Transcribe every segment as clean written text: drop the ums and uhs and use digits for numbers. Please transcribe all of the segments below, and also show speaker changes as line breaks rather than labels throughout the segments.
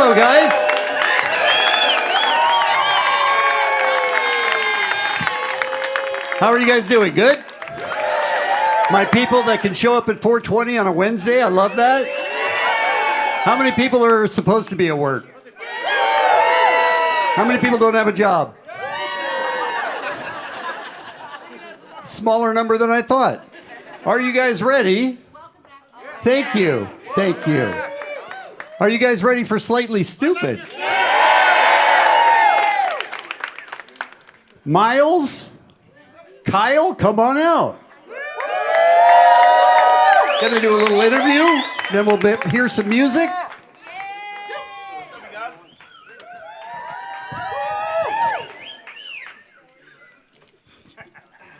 hello, guys. How are you guys doing? Good? My people that can show up at 4:20 on a Wednesday, I love that. How many people are supposed to be at work? How many people don't have a job? Smaller number than I thought. Are you guys ready? Thank you. Thank you. Are you guys ready for Slightly Stoopid? Miles? Kyle, come on out. Gonna do a little interview, then we'll hear some music.
I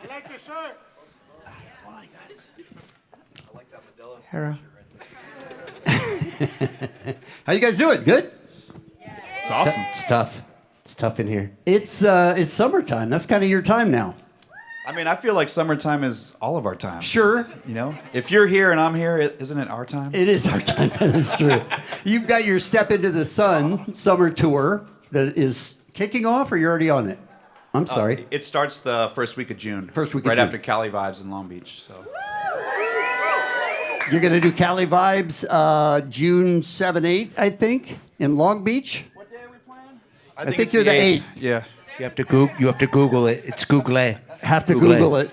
like your shirt.
I like that Modelo.
Hera. How you guys doing? Good?
It's awesome.
It's tough. It's tough in here.
It's summertime. That's kind of your time now.
I mean, I feel like summertime is all of our time.
Sure.
You know, if you're here and I'm here, isn't it our time?
It is our time. That is true. You've got your Step Into the Sun summer tour that is kicking off, or you're already on it? I'm sorry.
It starts the first week of June.
First week of
right
June.
after Cali Vibes in Long Beach. So
You're going to do Cali Vibes June 7, 8, I think, in Long Beach.
what day are we playing?
I think you're the 8th.
Yeah.
You have to Google it. It's Google.
Have to Google it.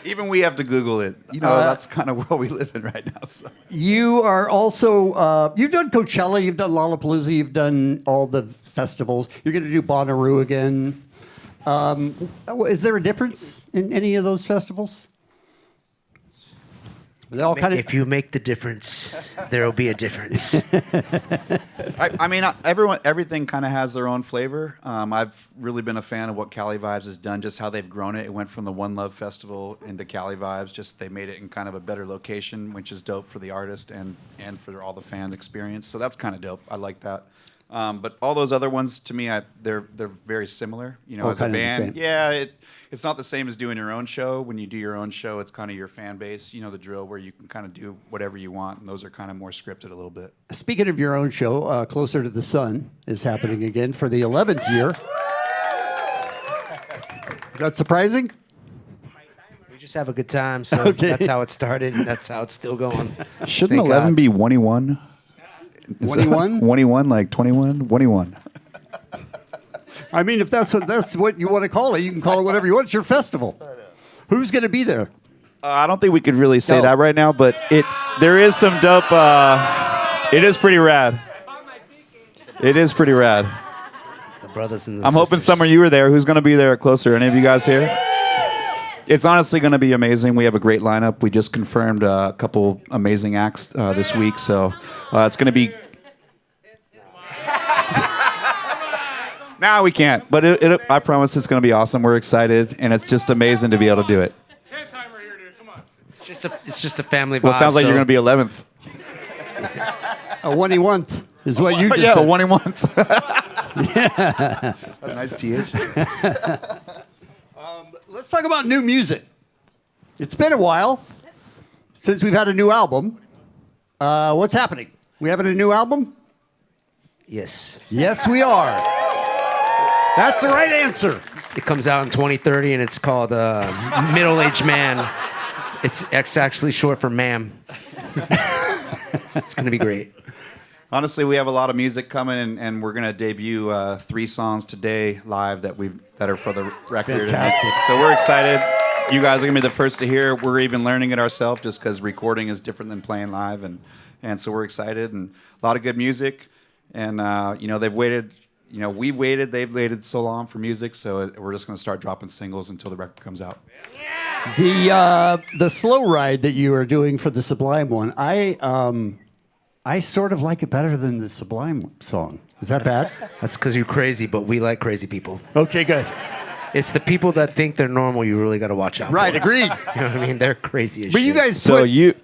Even we have to Google it. You know, that's kind of what we live in right now. So.
You are also, you've done Coachella, you've done Lollapalooza, you've done all the festivals. You're going to do Bonnaroo again. Is there a difference in any of those festivals? They're all kind of.
If you make the difference, there will be a difference.
I mean, everything kind of has their own flavor. I've really been a fan of what Cali Vibes has done, just how they've grown it. It went from the One Love Festival into Cali Vibes. Just they made it in kind of a better location, which is dope for the artist and for all the fan experience. So that's kind of dope. I like that. But all those other ones, to me, they're very similar. You know, as a
kind of the
band,
same.
yeah, it's not the same as doing your own show. When you do your own show, it's kind of your fan base. You know the drill, where you can kind of do whatever you want, and those are kind of more scripted a little bit.
Speaking of your own show, Closer to the Sun is happening again for the 11th year. Is that surprising?
We just have a good time, so
Okay.
that's how it started, and that's how it's still going.
Shouldn't
Thank
11
God.
be 21?
21?
21, like 21? 21.
I mean, if that's what you want to call it, you can call it whatever you want. It's your festival. Who's going to be there?
I don't think we could really say
No.
that right now, but there is some dope. It is pretty rad. It is pretty rad.
The brothers and the
I'm hoping
sisters.
Summer you were there. Who's going to be there closer? Any of you guys here? It's honestly going to be amazing. We have a great lineup. We just confirmed a couple amazing acts this week, so it's going to be. Now we can't, but I promise it's going to be awesome. We're excited, and it's just amazing to be able to do it.
10 timer here, dude. Come on.
It's just a family vibe.
Well, it sounds like
so
you're going to be 11th.
A 21th is what you just
Yeah,
said.
1 a month. Yeah. A nice TH.
Let's talk about new music. It's been a while since we've had a new album. What's happening? We having a new album?
Yes.
Yes, we are. That's the right answer.
It comes out in 2030, and it's called Middle-Aged Man. It's actually short for ma'am. It's going to be great.
Honestly, we have a lot of music coming, and we're going to debut 3 songs today live that are for the record.
Fantastic.
So we're excited. You guys are going to be the first to hear. We're even learning it ourselves just because recording is different than playing live. And so we're excited, and a lot of good music. And, they've waited. We've waited. They've waited so long for music, so we're just going to start dropping singles until the record comes out.
The slow ride that you are doing for the Sublime one, I sort of like it better than the Sublime song. Is that bad?
That's because you're crazy, but we like crazy people.
Okay, good.
It's the people that think they're normal you really got to watch out for.
Right, agreed.
You know what I mean? They're crazy as
But
shit.
you guys
So
put
you...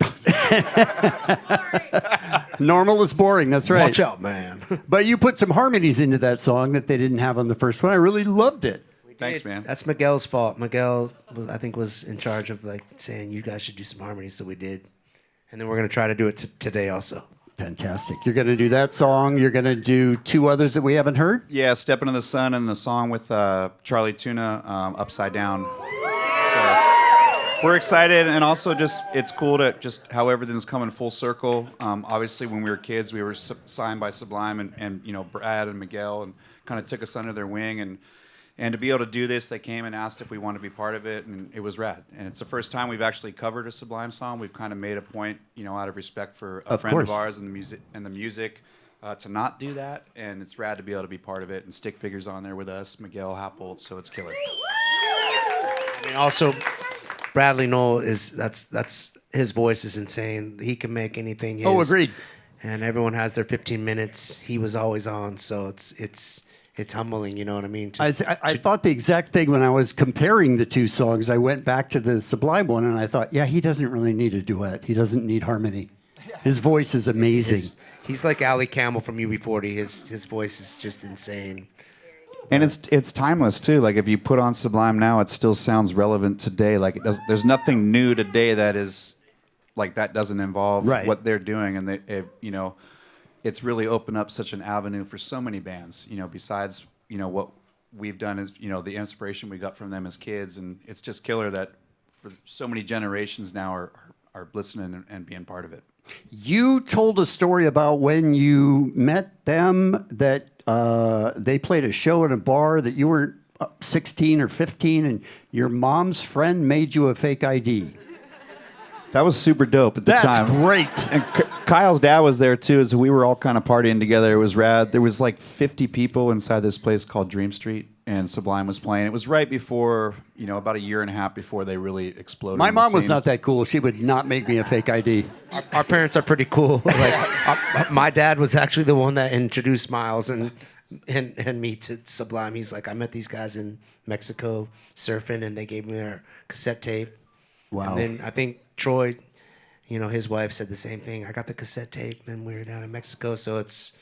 normal is boring. That's right.
Watch out, man.
But you put some harmonies into that song that they didn't have on the first one. I really loved it.
Thanks, man.
That's Miguel's fault. Miguel was in charge of saying you guys should do some harmonies, so we did. And then we're going to try to do it today also.
Fantastic. You're going to do that song. You're going to do two others that we haven't heard.
Yeah, Step Into the Sun and the song with Charlie Tuna, Upside Down. We're excited, and also just it's cool to just how everything's coming full circle. Obviously, when we were kids, we were signed by Sublime, and you know Brad and Miguel, and kind of took us under their wing, and to be able to do this, they came and asked if we wanted to be part of it, and it was rad. And it's the first time we've actually covered a Sublime song. We've kind of made a point, you know, out of respect for a friend of ours and the music, to not do that. And it's rad to be able to be part of it. And Stick Figures on there with us, Miguel Happold, so it's killer.
I mean, also, Bradley Noel that's his voice is insane. He can make anything.
Oh, agreed.
And everyone has their 15 minutes. He was always on, so it's humbling, you know what I mean?
I thought the exact thing when I was comparing the two songs. I went back to the Sublime one, and I thought, yeah, he doesn't really need a duet. He doesn't need harmony. His voice is amazing.
He's like Ali Campbell from UB40. His voice is just insane.
And it's timeless too. Like if you put on Sublime now, it still sounds relevant today. Like there's nothing new today that is like that doesn't involve what they're doing, and you know, it's really opened up such an avenue for so many bands. You know, besides you know what we've done is you know the inspiration we got from them as kids, and it's just killer that for so many generations now are listening and being part of it.
You told a story about when you met them that they played a show in a bar that you were 16 or 15, and your mom's friend made you a fake ID.
That was super dope at the time.
That's great.
And Kyle's dad was there too, so we were all kind of partying together. It was rad. There was like 50 people inside this place called Dream Street, and Sublime was playing. It was right before, you know, about a year and a half before they really exploded.
My mom was not that cool. She would not make me a fake ID.
Our parents are pretty cool. Like my dad was actually the one that introduced Miles and me to Sublime. He's like, I met these guys in Mexico surfing, and they gave me their cassette tape.
Wow.
And then I think Troy, you know, his wife said the same thing. I got the cassette tape, and we were down in Mexico. So it's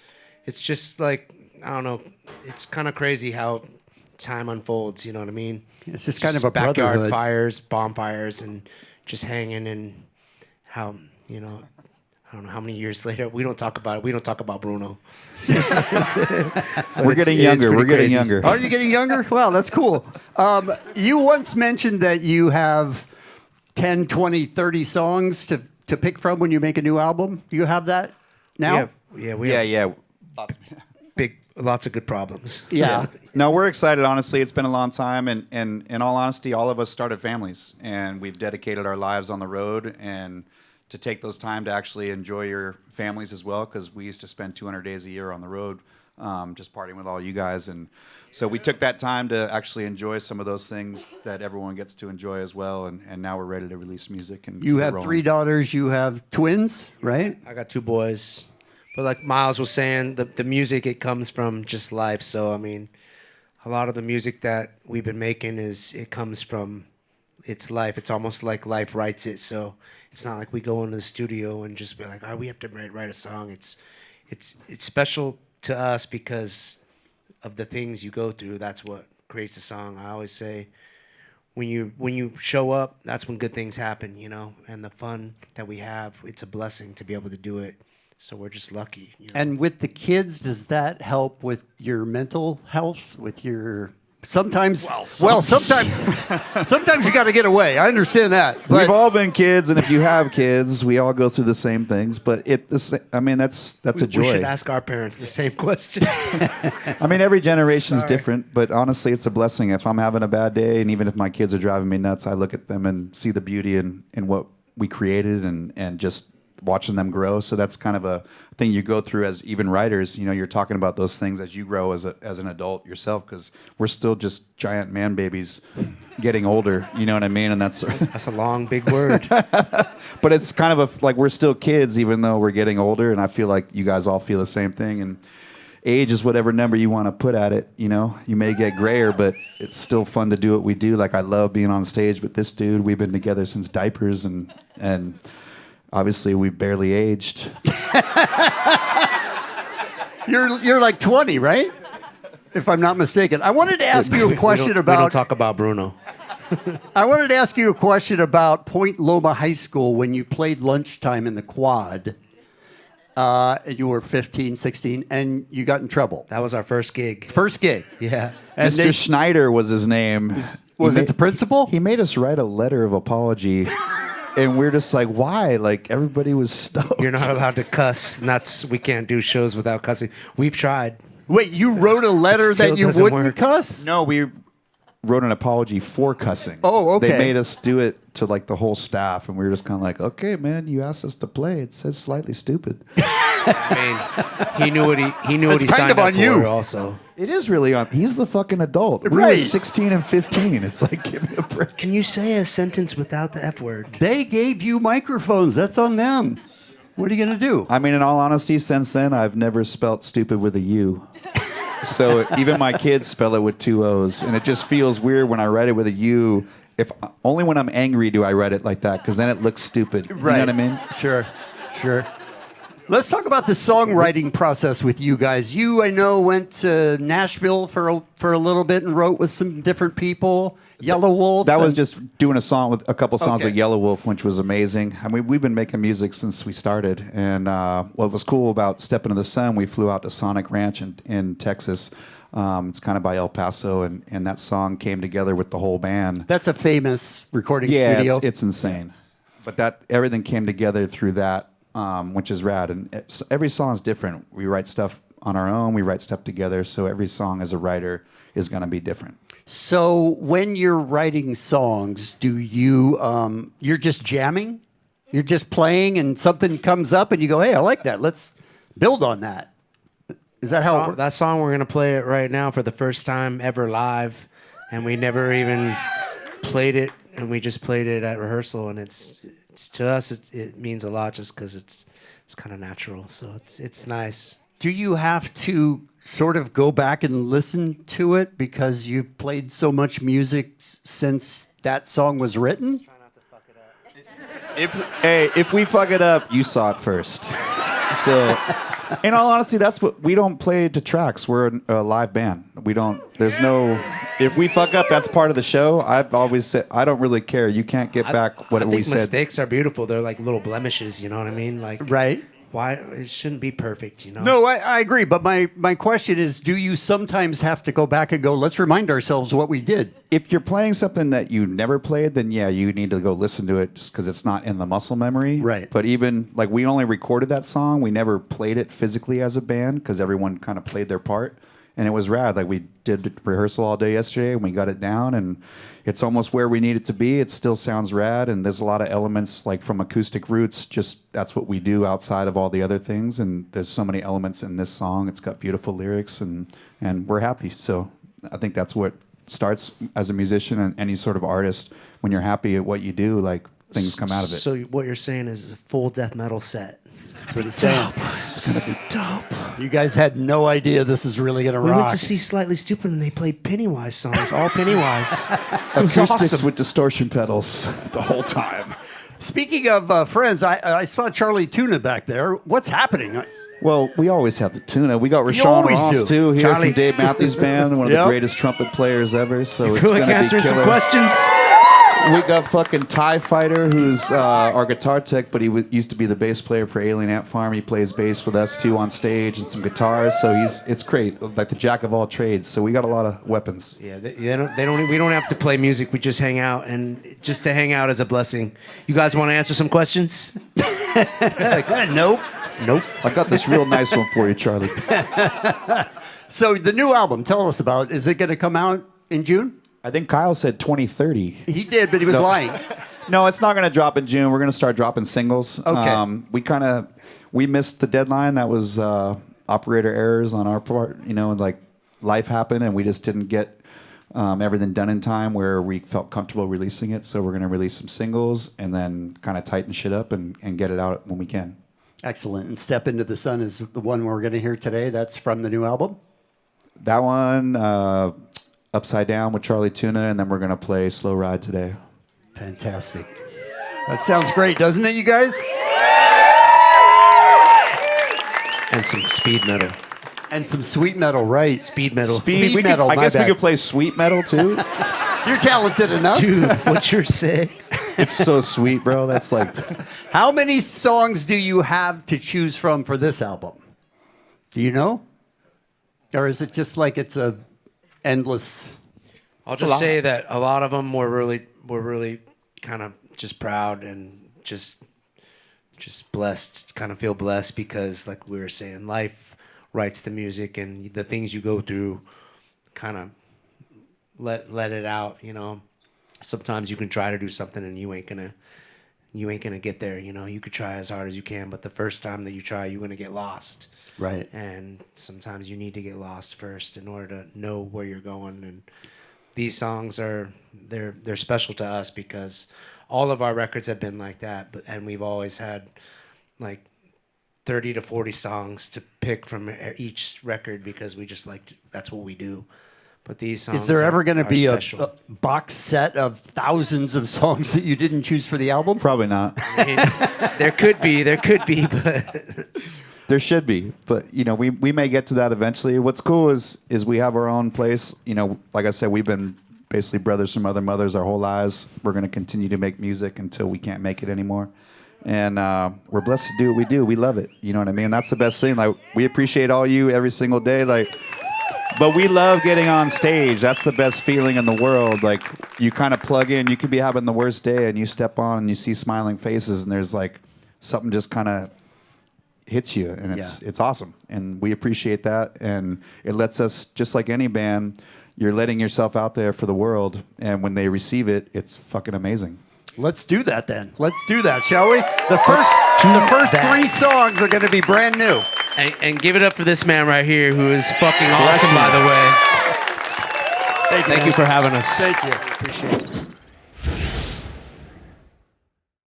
just like, I don't know. It's kind of crazy how time unfolds. You know what I mean?
It's just kind of a
backyard
brotherhood.
fires, bonfires, and just hanging. And how, you know, I don't know how many years later we don't talk about it. We don't talk about Bruno.
We're getting younger. We're getting younger.
Are you getting younger? Well, that's cool. You once mentioned that you have 10, 20, 30 songs to pick from when you make a new album. Do you have that now?
We have lots of good problems.
Yeah.
No, we're excited, honestly. It's been a long time, and in all honesty, all of us started families, and we've dedicated our lives on the road, and to take those time to actually enjoy your families as well, because we used to spend 200 days a year on the road, just partying with all you guys, and so we took that time to actually enjoy some of those things that everyone gets to enjoy as well, and now we're ready to release music. And
You have 3 daughters. You have twins, right?
I got 2 boys. But like Miles was saying, the music, it comes from just life. So, I mean, a lot of the music that we've been making it comes from it's life. It's almost like life writes it. So it's not like we go into the studio and just be like, oh, we have to write a song. It's special to us because of the things you go through. That's what creates a song. I always say, when you show up, that's when good things happen, you know, and the fun that we have, it's a blessing to be able to do it. So we're just lucky. You know?
And with the kids, does that help with your mental health? With your sometimes you got to get away. I understand that. But
we've all been kids, and if you have kids, we all go through the same things. But that's a joy.
We should ask our parents the same question.
I mean, every generation's different, but honestly, it's a blessing. If I'm having a bad day, and even if my kids are driving me nuts, I look at them and see the beauty in what we created, and just watching them grow. So that's kind of a thing you go through as even writers. You know, you're talking about those things as you grow as an adult yourself, because we're still just giant man babies getting older. You know what I mean? And that's
a long, big word.
But it's kind of like we're still kids, even though we're getting older. And I feel like you guys all feel the same thing. And age is whatever number you want to put at it. You know, you may get grayer, but it's still fun to do what we do. Like I love being on stage with this dude. We've been together since diapers, and obviously, we've barely aged.
you're like 20, right? If I'm not mistaken. I wanted to ask you a question about.
We don't talk about Bruno.
I wanted to ask you a question about Point Loma High School when you played Lunchtime in the Quad. And you were 15, 16, and you got in trouble.
That was our first gig.
First gig.
Yeah.
And
Mr. Schneider was his name.
Was it the principal?
He made us write a letter of apology, and we're just like, why? Like, everybody was stoked.
You're not allowed to cuss. And we can't do shows without cussing. We've tried.
Wait, you wrote a letter
It still
that you
doesn't
wouldn't
work.
cuss?
No, we wrote an apology for cussing.
Oh, okay.
They made us do it to like the whole staff, and we were just kind of like, okay, man, you asked us to play. It says Slightly Stoopid.
I mean, he knew what he knew what
It's
he
kind
signed
of
up
on
for.
you.
Also,
It is really on. He's the fucking adult. We were
Right.
16 and 15. It's like, give me a break.
can you say a sentence without the F word?
They gave you microphones. That's on them. What are you going to do?
I mean, in all honesty, since then, I've never spelt stupid with a U. So even my kids spell it with 2 O's, and it just feels weird when I write it with a U. If only when I'm angry do I write it like that, because then it looks stupid.
Right.
You know what I mean?
Sure, sure. Let's talk about the songwriting process with you guys. You, I know, went to Nashville for a little bit and wrote with some different people. Yellow Wolf.
That was
and-
just doing a couple songs
Okay.
with Yellow Wolf, which was amazing. I mean, we've been making music since we started, and what was cool about Step Into the Sun, we flew out to Sonic Ranch in Texas. It's kind of by El Paso, and that song came together with the whole band.
That's a famous recording
Yeah,
studio.
it's insane. But that everything came together through that, which is rad. And every song is different. We write stuff on our own. We write stuff together. So every song as a writer is going to be different.
So when you're writing songs, do you you're just jamming? You're just playing, and something comes up, and you go, "Hey, I like that. Let's build on that." Is that how it works?
That song we're gonna play it right now for the first time ever live, and we never even played it, and we just played it at rehearsal, and it's to us it means a lot just because it's kind of natural, so it's nice.
Do you have to sort of go back and listen to it because you've played so much music since that song was written?
If we fuck it up, you saw it first. So, in all honesty, that's what we don't play to tracks. We're a live band. We don't. There's no. If we fuck up, that's part of the show. I've always said I don't really care. You can't get back what
I
we
think
said.
mistakes are beautiful. They're like little blemishes. You know what I mean? Like
Right.
why it shouldn't be perfect. You know?
No, I agree. But my question is, do you sometimes have to go back and go, let's remind ourselves what we did?
If you're playing something that you never played, then yeah, you need to go listen to it just because it's not in the muscle memory.
Right.
But even like we only recorded that song, we never played it physically as a band because everyone kind of played their part, and it was rad. Like we did rehearsal all day yesterday, and we got it down, and it's almost where we need it to be. It still sounds rad, and there's a lot of elements like from acoustic roots. Just that's what we do outside of all the other things, and there's so many elements in this song. It's got beautiful lyrics, and we're happy. So I think that's what starts as a musician and any sort of artist. When you're happy at what you do, like things come out of it.
So what you're saying is a full death metal set.
That's what he's saying.
It's gonna be dope.
You guys had no idea this is really going to
We
rock.
went to see Slightly Stoopid and they played Pennywise songs, all Pennywise. It was
Acoustics
awesome.
with distortion pedals the whole time.
Speaking of friends, I saw Charlie Tuna back there. What's happening?
Well, we always have the tuna. We got
You
Rashawn
always
Ross
do.
too here
Charlie.
from Dave Matthews Band, one of
Yep.
the greatest trumpet players ever. So it's
Feel like
gonna be
answering some
killer.
questions?
We got fucking TIE Fighter, who's our guitar tech, but he used to be the bass player for Alien Ant Farm. He plays bass with us too on stage and some guitars. So it's great, like the jack of all trades. So we got a lot of weapons.
Yeah, we don't have to play music. We just hang out, and just to hang out is a blessing. You guys want to answer some questions?
Nope.
Nope.
I got this real nice one for you, Charlie.
So the new album, tell us about. Is it going to come out in June?
I think Kyle said 2030.
He did, but he was
No.
lying.
No, it's not going to drop in June. We're going to start dropping singles.
Okay.
We missed the deadline. That was operator errors on our part. You know, like life happened, and we just didn't get everything done in time where we felt comfortable releasing it. So we're going to release some singles and then kind of tighten shit up and get it out when we can.
Excellent. And Step Into the Sun is the one we're going to hear today. That's from the new album.
That one, Upside Down with Charlie Tuna, and then we're going to play Slow Ride today.
Fantastic. That sounds great, doesn't it, you guys?
And some speed metal.
And some sweet metal, right?
Speed metal.
Speed
We
metal,
I
my
guess
bad.
we could play sweet metal too.
You're talented enough.
Dude, what you're saying?
It's so sweet, bro. That's like,
How many songs do you have to choose from for this album? Do you know? Or is it just like it's a endless?
I'll just say that a lot of them were really kind of just proud and just blessed, kind of feel blessed because, like we were saying, life writes the music and the things you go through kind of let it out, you know. Sometimes you can try to do something and you ain't gonna get there, you know. You could try as hard as you can, but the first time that you try, you're gonna get lost.
Right.
And sometimes you need to get lost first in order to know where you're going. And these songs they're special to us because all of our records have been like that, and we've always had like 30 to 40 songs to pick from each record because we just that's what we do. But these songs
Is there ever going to be a
special.
box set of thousands of songs that you didn't choose for the album?
probably not.
I mean, there could be, but
There should be, but you know, we may get to that eventually. What's cool is we have our own place. You know, like I said, we've been basically brothers from other mothers our whole lives. We're going to continue to make music until we can't make it anymore, and we're blessed to do what we do. We love it. You know what I mean? That's the best thing. Like, we appreciate all you every single day. Like, but we love getting on stage. That's the best feeling in the world. Like, you kind of plug in. You could be having the worst day, and you step on, and you see smiling faces, and there's like something just kind of hits you, and it's awesome, and we appreciate that, and it lets us, just like any band, you're letting yourself out there for the world, and when they receive it, it's fucking amazing.
Let's do that then. Let's do that, shall we? The first 3 songs are going to be brand new.
and give it up for this man right here who is fucking awesome, by the way.
Thank
Thank you for having us.
Thank you.
Appreciate it.